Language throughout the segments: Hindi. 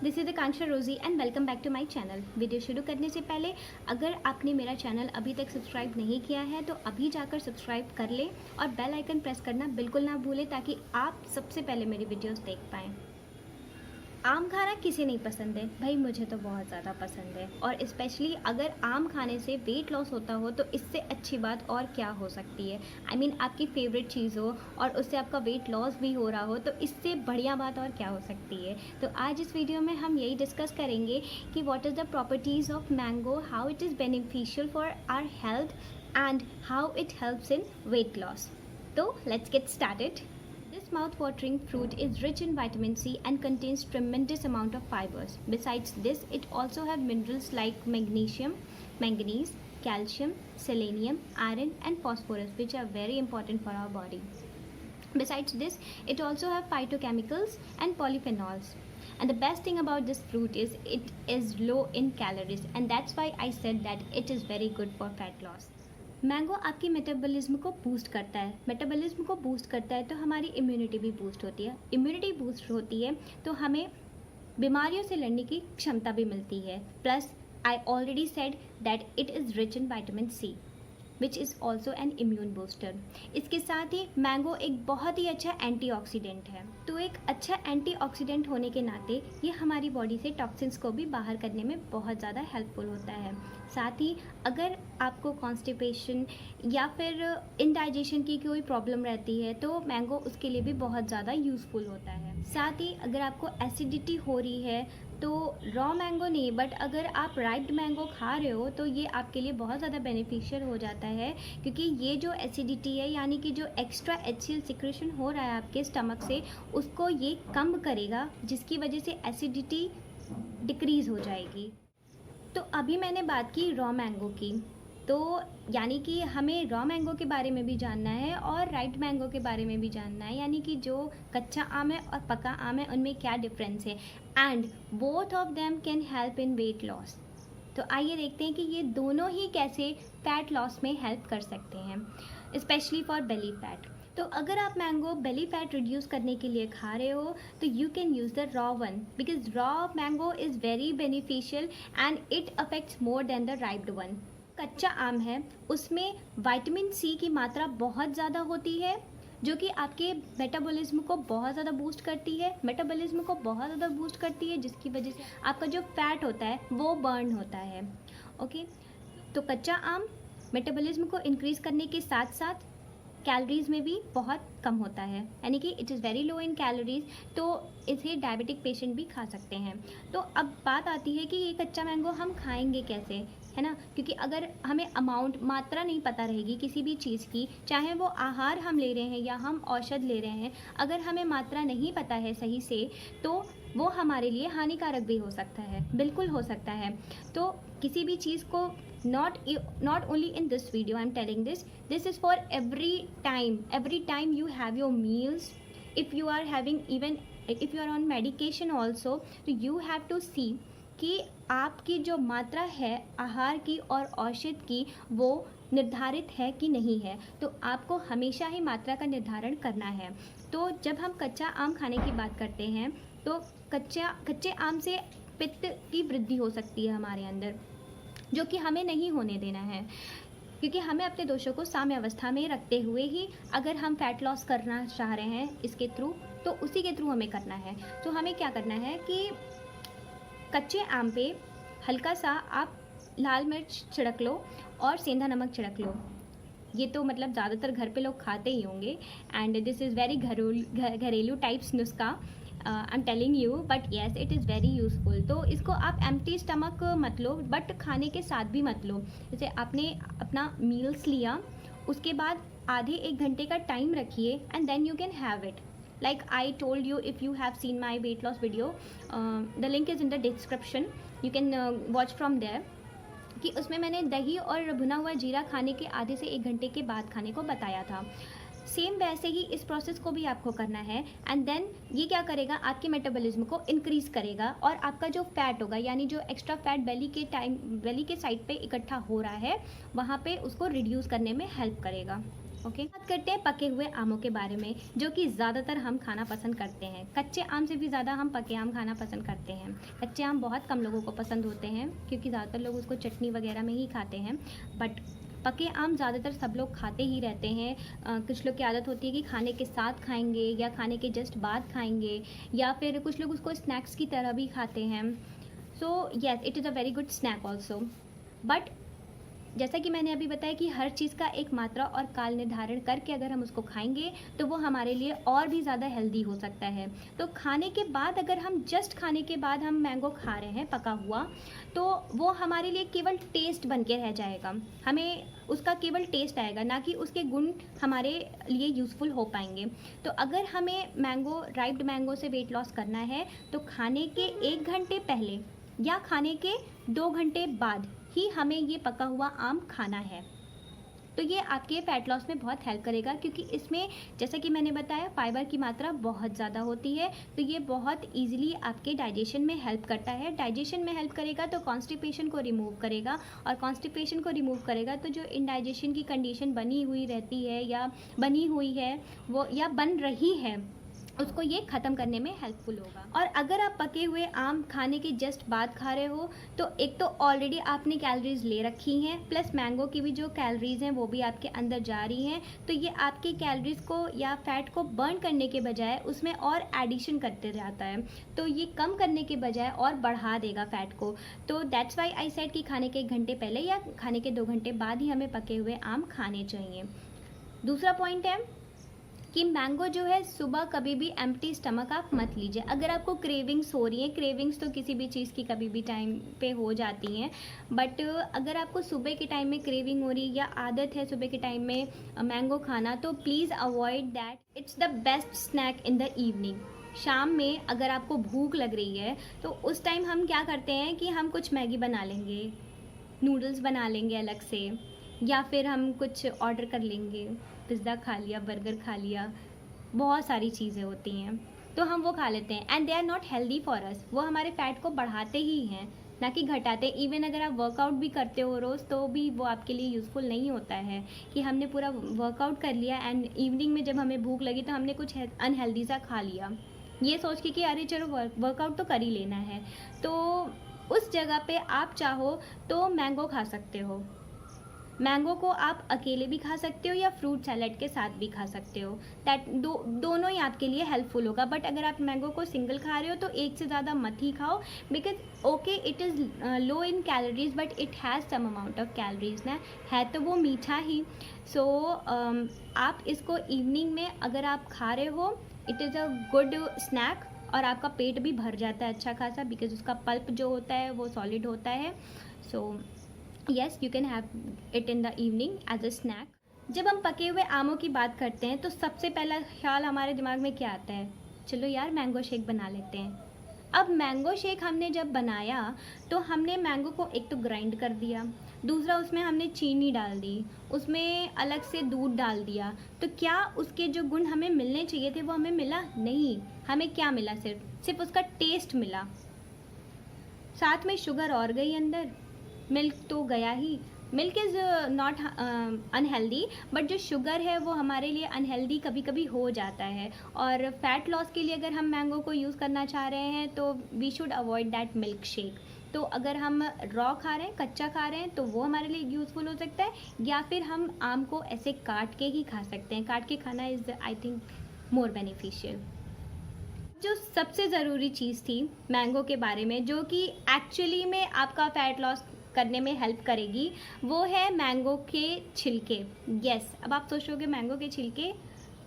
This is Akanksha Rosy and welcome back to my channel. Video शुरू करने से पहले अगर आपने मेरा चैनल अभी तक सब्सक्राइब नहीं किया है तो अभी जाकर सब्सक्राइब कर लें और बेल आइकन प्रेस करना बिल्कुल ना भूलें ताकि आप सबसे पहले मेरी वीडियोस देख पाएँ। आम खाना किसे नहीं पसंद है भाई, मुझे तो बहुत ज़्यादा पसंद है। और स्पेशली अगर आम खाने से वेट लॉस होता हो तो इससे अच्छी बात और क्या हो सकती है। आई मीन आपकी फेवरेट चीज़ हो और उससे आपका वेट लॉस भी हो रहा हो तो इससे बढ़िया बात और क्या हो सकती है। तो आज इस वीडियो में हम यही डिस्कस करेंगे कि what is the properties of mango, how it is beneficial for our health and how it helps in weight loss. तो let's get started. This mouth-watering fruit is rich in vitamin C and contains tremendous amount of fibers. Besides this, it also have minerals like magnesium, manganese, calcium, selenium, iron and phosphorus, which are very important for our body. Besides this, it also have phytochemicals and polyphenols. And the best thing about this fruit is it is low in calories, and that's why I said that it is very good for fat loss. Mango आपकी मेटाबॉलिज्म को बूस्ट करता है। मेटाबॉलिज्म को बूस्ट करता है तो हमारी इम्यूनिटी भी बूस्ट होती है। इम्यूनिटी बूस्ट होती है तो हमें बीमारियों से लड़ने की क्षमता भी मिलती है। Plus I already said that it is rich in vitamin C which is also an immune booster. इसके साथ ही मैंगो एक बहुत ही अच्छा एंटीऑक्सीडेंट है। तो एक अच्छा एंटीऑक्सीडेंट होने के नाते ये हमारी बॉडी से टॉक्सिन्स को भी बाहर करने में बहुत ज़्यादा हेल्पफुल होता है। साथ ही अगर आपको कॉन्स्टिपेशन या फिर इनडाइजेशन की कोई प्रॉब्लम रहती है तो मैंगो उसके लिए भी बहुत ज़्यादा यूज़फुल होता है। साथ ही अगर आपको एसिडिटी हो रही है तो रॉ मैंगो नहीं बट अगर आप राइप्ड मैंगो खा रहे हो तो ये आपके लिए बहुत ज़्यादा बेनिफिशियल हो जाता है, क्योंकि ये जो एसिडिटी है यानी कि जो एक्स्ट्रा HCl सिक्रेशन हो रहा है आपके स्टमक से उसको ये कम करेगा, जिसकी वजह से एसिडिटी डिक्रीज़ हो जाएगी। तो अभी मैंने बात की रॉ मैंगो की, तो यानी कि हमें रॉ मैंगो के बारे में भी जानना है और राइट मैंगो के बारे में भी जानना है, यानी कि जो कच्चा आम है और पका आम है उनमें क्या डिफरेंस है। And both of them can help in weight loss. तो आइए देखते हैं कि ये दोनों ही कैसे फैट लॉस में हेल्प कर सकते हैं, स्पेशली फॉर बेली फैट। तो अगर आप मैंगो बेली फैट रिड्यूस करने के लिए खा रहे हो तो you can use the raw one, because raw mango is very beneficial and it affects more than the riped one. कच्चा आम है उसमें विटामिन सी की मात्रा बहुत ज़्यादा होती है जो कि आपके मेटाबॉलिज्म को बहुत ज़्यादा बूस्ट करती है, मेटाबॉलिज्म को बहुत ज़्यादा बूस्ट करती है, जिसकी वजह से आपका जो फैट होता है वो बर्न होता है। ओके, तो कच्चा आम मेटाबॉलिज्म को इंक्रीज़ करने के साथ साथ कैलोरीज़ में भी बहुत कम होता है, यानी कि it is very low in calories, तो इसे डायबिटिक पेशेंट भी खा सकते हैं। तो अब बात आती है कि ये कच्चा मैंगो हम खाएंगे कैसे, है ना, क्योंकि अगर हमें अमाउंट मात्रा नहीं पता रहेगी किसी भी चीज़ की, चाहे वो आहार हम ले रहे हैं या हम औषध ले रहे हैं, अगर हमें मात्रा नहीं पता है सही से तो वो हमारे लिए हानिकारक भी हो सकता है, बिल्कुल हो सकता है। तो किसी भी चीज़ को not only in this video I'm telling this is for every time you have your meals, if you are having even if you are on medication also, तो you have to see कि आपकी जो मात्रा है आहार की और औषध की वो निर्धारित है कि नहीं है। तो आपको हमेशा ही मात्रा का निर्धारण करना है। तो जब हम कच्चा आम खाने की बात करते हैं तो कच्चे आम से पित्त की वृद्धि हो सकती है हमारे अंदर, जो कि हमें नहीं होने देना है, क्योंकि हमें अपने दोषों को साम्य अवस्था में रखते हुए ही अगर हम फैट लॉस करना चाह रहे हैं इसके थ्रू तो उसी के थ्रू हमें करना है। तो हमें क्या करना है कि कच्चे आम पे हल्का सा आप लाल मिर्च छिड़क लो और सेंधा नमक छिड़क लो। ये तो मतलब ज़्यादातर घर पे लोग खाते ही होंगे एंड दिस इज़ वेरी घरेलू टाइप्स नुस्खा I am telling you, but yes it is very useful. तो इसको आप एम्प्टी स्टमक मत लो, बट खाने के साथ भी मत लो। जैसे आपने अपना मील्स लिया उसके बाद आधे 1 घंटे का टाइम रखिए and then you can have it. Like I told you, if you have seen my weight loss video, the link is in the description, you can watch from there, कि उसमें मैंने दही और भुना हुआ जीरा खाने के आधे से 1 घंटे के बाद खाने को बताया था। सेम वैसे ही इस प्रोसेस को भी आपको करना है एंड देन ये क्या करेगा, आपके मेटाबॉलिज्म को इंक्रीज़ करेगा और आपका जो फैट होगा यानी जो एक्स्ट्रा फैट बेली के साइड पे इकट्ठा हो रहा है वहाँ पे उसको रिड्यूस करने में हेल्प करेगा। ओके, बात करते हैं पके हुए आमों के बारे में, जो कि ज़्यादातर हम खाना पसंद करते हैं। कच्चे आम से भी ज़्यादा हम पके आम खाना पसंद करते हैं। कच्चे आम बहुत कम लोगों को पसंद होते हैं क्योंकि ज़्यादातर लोग उसको चटनी वगैरह में ही खाते हैं, बट पके आम ज़्यादातर सब लोग खाते ही रहते हैं। कुछ लोग की आदत होती है कि खाने के साथ खाएंगे या खाने के जस्ट बाद खाएंगे, या फिर कुछ लोग उसको स्नैक्स की तरह भी खाते हैं। So yes, it is a very good snack also. But जैसा कि मैंने अभी बताया कि हर चीज़ का एक मात्रा और काल निर्धारण करके अगर हम उसको खाएंगे तो वो हमारे लिए और भी ज़्यादा हेल्दी हो सकता है। तो खाने के बाद, अगर हम जस्ट खाने के बाद हम मैंगो खा रहे हैं पका हुआ, तो वो हमारे लिए केवल टेस्ट बन के रह जाएगा। हमें उसका केवल टेस्ट आएगा, ना कि उसके गुण हमारे लिए यूज़फुल हो पाएंगे। तो अगर हमें मैंगो, राइप्ड मैंगो से वेट लॉस करना है तो खाने के 1 घंटे पहले या खाने के 2 घंटे बाद ही हमें ये पका हुआ आम खाना है। तो ये आपके फैट लॉस में बहुत हेल्प करेगा, क्योंकि इसमें जैसा कि मैंने बताया फाइबर की मात्रा बहुत ज़्यादा होती है। तो ये बहुत इजीली आपके डाइजेशन में हेल्प करता है। डाइजेशन में हेल्प करेगा तो कॉन्स्टिपेशन को रिमूव करेगा, और कॉन्स्टिपेशन को रिमूव करेगा तो जो इंडाइजेशन की कंडीशन बनी हुई रहती है या बनी हुई है वो या बन रही है, उसको ये ख़त्म करने में हेल्पफुल होगा। और अगर आप पके हुए आम खाने के जस्ट बाद खा रहे हो तो एक तो ऑलरेडी आपने कैलोरीज ले रखी हैं, प्लस मैंगो की भी जो कैलोरीज हैं वो भी आपके अंदर जा रही हैं। तो ये आपकी कैलोरीज को या फैट को बर्न करने के बजाय उसमें और एडिशन करते जाता है। तो ये कम करने के बजाय और बढ़ा देगा फैट को। तो दैट्स वाई आई सेड कि खाने के 1 घंटे पहले या खाने के 2 घंटे बाद ही हमें पके हुए आम खाने चाहिए। दूसरा पॉइंट है कि मैंगो जो है सुबह कभी भी एम्प्टी स्टमक आप मत लीजिए। अगर आपको क्रेविंग्स हो रही हैं, क्रेविंग्स तो किसी भी चीज़ की कभी भी टाइम पे हो जाती हैं, बट अगर आपको सुबह के टाइम में क्रेविंग हो रही है या आदत है सुबह के टाइम में मैंगो खाना, तो please avoid that. It's the best snack in the evening. शाम में अगर आपको भूख लग रही है तो उस टाइम हम क्या करते हैं कि हम कुछ मैगी बना लेंगे, नूडल्स बना लेंगे अलग से, या फिर हम कुछ ऑर्डर कर लेंगे, पिज़्ज़ा खा लिया, बर्गर खा लिया, बहुत सारी चीज़ें होती हैं तो हम वो खा लेते हैं, and they are not healthy for us. वो हमारे फैट को बढ़ाते ही हैं, ना कि घटाते। इवन अगर आप वर्कआउट भी करते हो रोज़ तो भी वो आपके लिए यूज़फुल नहीं होता है कि हमने पूरा वर्कआउट कर लिया एंड इवनिंग में जब हमें भूख लगी तो हमने कुछ अनहेल्दी सा खा लिया, ये सोच के कि अरे चलो वर्कआउट तो कर ही लेना है। तो उस जगह पे आप चाहो तो मैंगो खा सकते हो। मैंगो को आप अकेले भी खा सकते हो या फ्रूट सैलेड के साथ भी खा सकते हो। दोनों ही आपके लिए हेल्पफुल होगा। बट अगर आप मैंगो को सिंगल खा रहे हो तो एक से ज़्यादा मत ही खाओ, because okay it is low in calories but it has some amount of calories ना, है तो वो मीठा ही। सो आप इसको इवनिंग में अगर आप खा रहे हो, it is a good snack, और आपका पेट भी भर जाता है अच्छा खासा, बिकॉज उसका पल्प जो होता है वो सॉलिड होता है। So yes, you can have it in the evening as a snack. जब हम पके हुए आमों की बात करते हैं तो सबसे पहला ख्याल हमारे दिमाग में क्या आता है? चलो यार मैंगो शेक बना लेते हैं। अब मैंगो शेक हमने जब बनाया तो हमने मैंगो को एक तो ग्राइंड कर दिया, दूसरा उसमें हमने चीनी डाल दी, उसमें अलग से दूध डाल दिया। तो क्या उसके जो गुण हमें मिलने चाहिए थे वो हमें मिला? नहीं। हमें क्या मिला? सिर्फ उसका टेस्ट मिला, साथ में शुगर और गई अंदर, मिल्क तो गया ही। Milk is not unhealthy, but जो शुगर है वो हमारे लिए अनहेल्दी कभी कभी हो जाता है। और फैट लॉस के लिए अगर हम मैंगो को यूज़ करना चाह रहे हैं तो we should avoid that milk shake. तो अगर हम रॉ खा रहे हैं, कच्चा खा रहे हैं, तो वो हमारे लिए यूज़फुल हो सकता है, या फिर हम आम को ऐसे काट के ही खा सकते हैं। काट के खाना is I think more beneficial. जो सबसे ज़रूरी चीज़ थी मैंगो के बारे में, जो कि एक्चुअली में आपका फैट लॉस करने में हेल्प करेगी, वो है मैंगो के छिलके। यस, अब आप सोचोगे मैंगो के छिलके,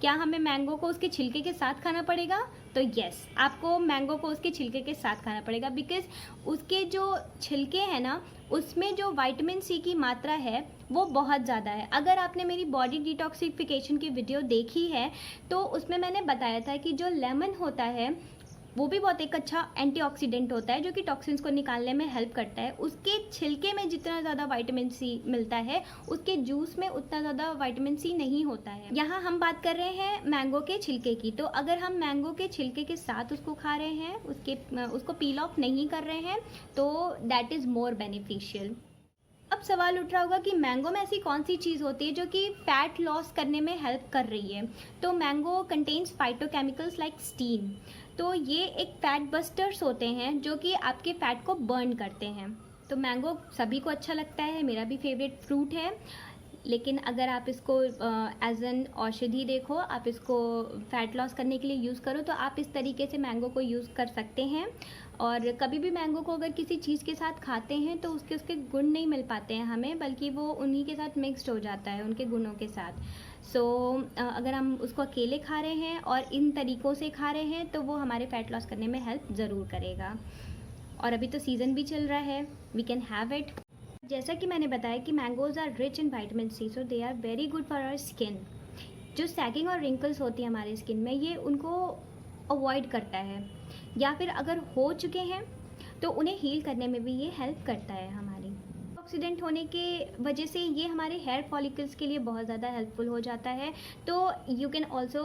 क्या हमें मैंगो को उसके छिलके के साथ खाना पड़ेगा? तो यस, आपको मैंगो को उसके छिलके के साथ खाना पड़ेगा, बिकॉज उसके जो छिलके हैं ना, उसमें जो विटामिन सी की मात्रा है वो बहुत ज़्यादा है। अगर आपने मेरी बॉडी डिटॉक्सिफिकेशन की वीडियो देखी है तो उसमें मैंने बताया था कि जो लेमन होता है वो भी बहुत एक अच्छा एंटीऑक्सीडेंट होता है जो कि टॉक्सिन्स को निकालने में हेल्प करता है। उसके छिलके में जितना ज़्यादा विटामिन सी मिलता है उसके जूस में उतना ज़्यादा विटामिन सी नहीं होता है। यहाँ हम बात कर रहे हैं मैंगो के छिलके की, तो अगर हम मैंगो के छिलके के साथ उसको खा रहे हैं, उसको पील ऑफ नहीं कर रहे हैं, तो दैट इज़ मोर बेनिफिशियल। अब सवाल उठ रहा होगा कि मैंगो में ऐसी कौन सी चीज़ होती है जो कि फ़ैट लॉस करने में हेल्प कर रही है। तो mango contains phytochemicals like stein. तो ये एक फ़ैट बस्टर्स होते हैं जो कि आपके फ़ैट को बर्न करते हैं। तो मैंगो सभी को अच्छा लगता है, मेरा भी फेवरेट फ्रूट है। लेकिन अगर आप इसको एज एन औषधि देखो, आप इसको फ़ैट लॉस करने के लिए यूज़ करो, तो आप इस तरीके से मैंगो को यूज़ कर सकते हैं। और कभी भी मैंगो को अगर किसी चीज़ के साथ खाते हैं तो उसके उसके गुण नहीं मिल पाते हैं हमें, बल्कि वो उन्हीं के साथ मिक्स्ड हो जाता है, उनके गुणों के साथ। सो अगर हम उसको अकेले खा रहे हैं और इन तरीक़ों से खा रहे हैं तो वो हमारे फ़ैट लॉस करने में हेल्प ज़रूर करेगा। और अभी तो सीज़न भी चल रहा है, वी कैन हैव इट। जैसा कि मैंने बताया कि mangoes are rich in vitamin C, so they are very good for our skin. जो सैगिंग और रिंकल्स होती हैं हमारे स्किन में, ये उनको अवॉइड करता है, या फिर अगर हो चुके हैं तो उन्हें हील करने में भी ये हेल्प करता है हमारी। ऑक्सीडेंट होने के वजह से ये हमारे हेयर फॉलिकल्स के लिए बहुत ज़्यादा हेल्पफुल हो जाता है। तो you can also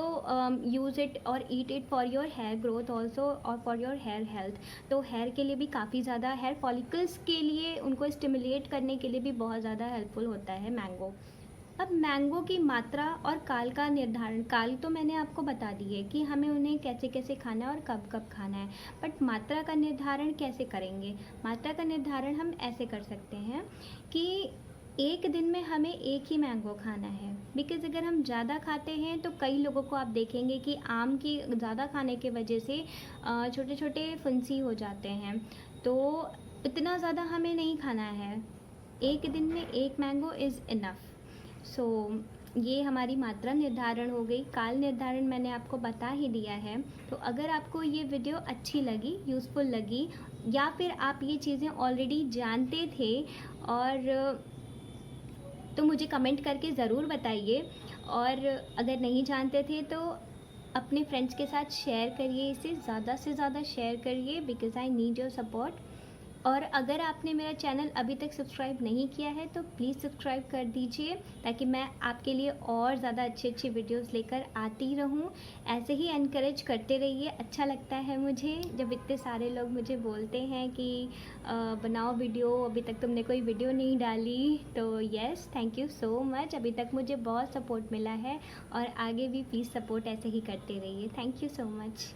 use it और eat it for your hair growth also और फॉर योर हेयर हेल्थ। तो हेयर के लिए भी काफ़ी ज़्यादा, हेयर फॉलिकल्स के लिए उनको स्टिमुलेट करने के लिए भी बहुत ज़्यादा हेल्पफुल होता है मैंगो। अब मैंगो की मात्रा और काल का निर्धारण, काल तो मैंने आपको बता दी है कि हमें उन्हें कैसे कैसे खाना है और कब कब खाना है, बट मात्रा का निर्धारण कैसे करेंगे? मात्रा का निर्धारण हम ऐसे कर सकते हैं कि एक दिन में हमें एक ही मैंगो खाना है। बिकॉज़ अगर हम ज़्यादा खाते हैं तो कई लोगों को आप देखेंगे कि आम की ज़्यादा खाने की वजह से छोटे छोटे फुंसी हो जाते हैं। तो इतना ज़्यादा हमें नहीं खाना है, एक दिन में एक मैंगो इज़ इनफ। सो ये हमारी मात्रा निर्धारण हो गई। काल निर्धारण मैंने आपको बता ही दिया है। तो अगर आपको ये वीडियो अच्छी लगी, यूज़फुल लगी, या फिर आप ये चीज़ें ऑलरेडी जानते थे और तो मुझे कमेंट करके ज़रूर बताइए। और अगर नहीं जानते थे तो अपने फ्रेंड्स के साथ शेयर करिए, इसे ज़्यादा से ज़्यादा शेयर करिए, because I need your support. और अगर आपने मेरा चैनल अभी तक सब्सक्राइब नहीं किया है तो प्लीज़ सब्सक्राइब कर दीजिए, ताकि मैं आपके लिए और ज़्यादा अच्छी अच्छी वीडियोस लेकर आती रहूं। ऐसे ही एनकरेज करते रहिए, अच्छा लगता है मुझे जब इतने सारे लोग मुझे बोलते हैं कि बनाओ वीडियो, अभी तक तुमने कोई वीडियो नहीं डाली। तो yes, thank you so much. अभी तक मुझे बहुत सपोर्ट मिला है और आगे भी प्लीज़ सपोर्ट ऐसे ही करते रहिए। Thank you so much.